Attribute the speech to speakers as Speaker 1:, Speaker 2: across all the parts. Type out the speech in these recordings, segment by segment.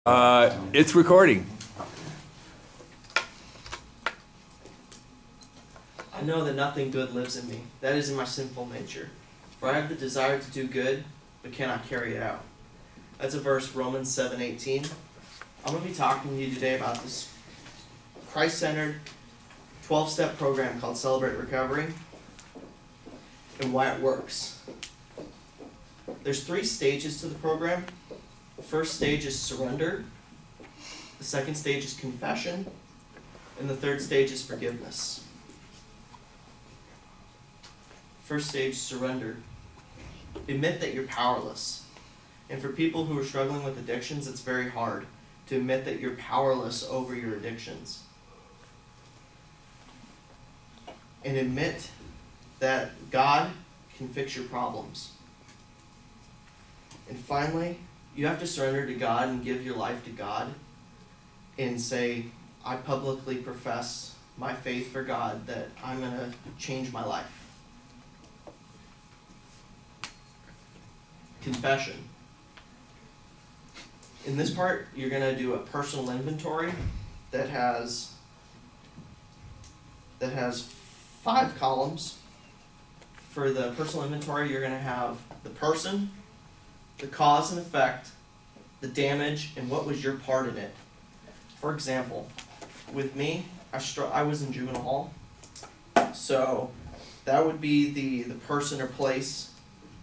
Speaker 1: It's recording.
Speaker 2: I know that nothing good lives in me. That is in my sinful nature. For I have the desire to do good, but cannot carry it out. That's a verse, Romans 7:18. I'm going to be talking to you today about this Christ-centered 12-step program called Celebrate Recovery and why it works. There's 3 stages to the program. The first stage is surrender. The second stage is confession. And the third stage is forgiveness. First stage, surrender. Admit that you're powerless. And for people who are struggling with addictions, it's very hard to admit that you're powerless over your addictions. And admit that God can fix your problems. And finally, you have to surrender to God and give your life to God and say, I publicly profess my faith for God that I'm going to change my life. Confession. In this part, you're going to do a personal inventory that has 5 columns. For the personal inventory, you're going to have the person, the cause and effect, the damage, and what was your part in it. For example, with me, I was in juvenile hall, so that would be the person or place,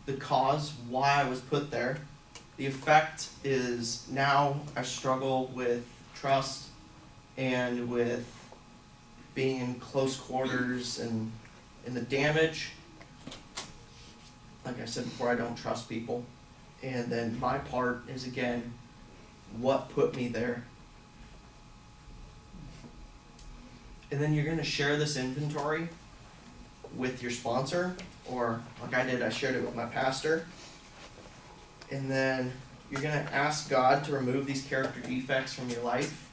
Speaker 2: the cause, why I was put there. The effect is now I struggle with trust and with being in close quarters, and the damage, like I said before, I don't trust people. And then my part is, again, what put me there. And then you're going to share this inventory with your sponsor, or like I did, I shared it with my pastor. And then you're going to ask God to remove these character defects from your life.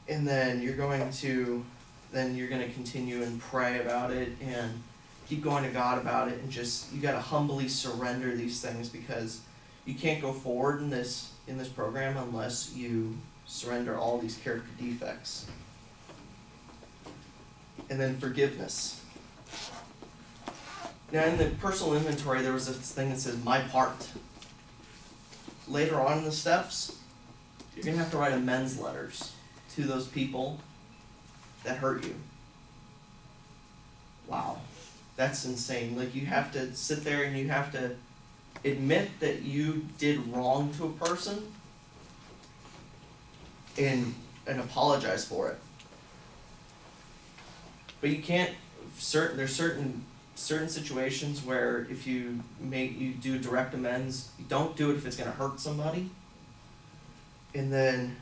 Speaker 2: And then you're going to continue and pray about it and keep going to God about it, and just, you got to humbly surrender these things, because you can't go forward in this program unless you surrender all these character defects. And then forgiveness. Now, in the personal inventory, there was this thing that says my part. Later on in the steps, you're going to have to write amends letters to those people that hurt you. Wow. That's insane. Like, you have to sit there and you have to admit that you did wrong to a person and apologize for it. But you can't, there's certain situations where if you do direct amends, you don't do it if it's going to hurt somebody. And then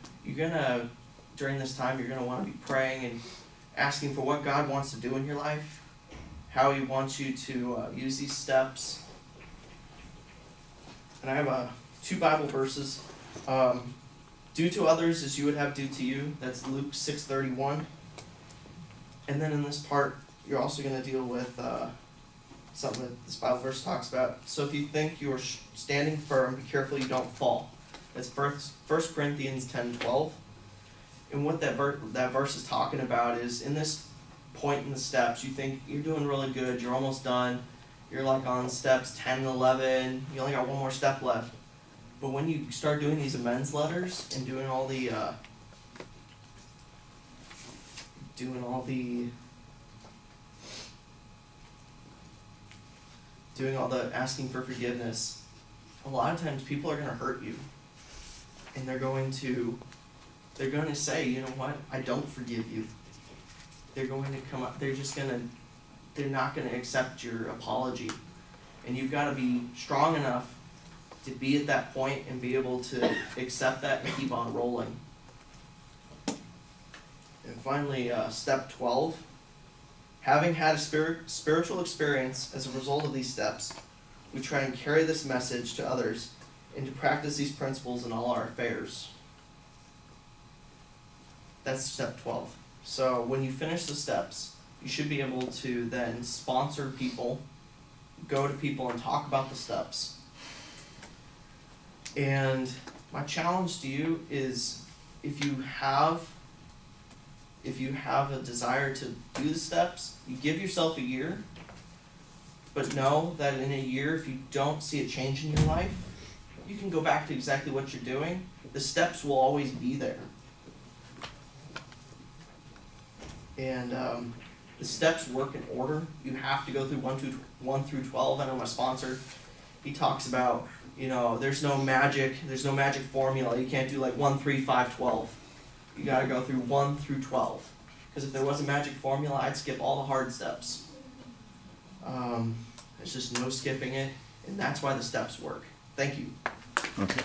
Speaker 2: during this time, you're going to want to be praying and asking for what God wants to do in your life, how He wants you to use these steps. And I have 2 Bible verses. Do to others as you would have do to you. That's Luke 6:31. And then in this part, you're also going to deal with something that this Bible verse talks about. So if you think you are standing firm, be careful you don't fall. That's 1 Corinthians 10:12. And what that verse is talking about is, in this point in the steps, you think you're doing really good, you're almost done, you're like on steps 10 and 11, you only got one more step left. But when you start doing these amends letters and doing all the asking for forgiveness, a lot of times people are going to hurt you, and they're going to say, you know what, I don't forgive you. They're going to come up, they're not going to accept your apology. And you've got to be strong enough to be at that point and be able to accept that and keep on rolling. And finally, step 12. Having had a spiritual experience as a result of these steps, we try and carry this message to others and to practice these principles in all our affairs. That's step 12. So when you finish the steps, you should be able to then sponsor people, go to people and talk about the steps. And My challenge to you is if you have a desire to do the steps, you give yourself a year, but know that in a year, if you don't see a change in your life, you can go back to exactly what you're doing. The steps will always be there. And the steps work in order. You have to go through 1 through 12. I know my sponsor, he talks about, there's no magic formula. You can't do like 1, 3, 5, 12. You got to go through 1 through 12. Because if there was a magic formula, I'd skip all the hard steps. There's just no skipping it, and that's why the steps work. Thank you.
Speaker 3: Okay.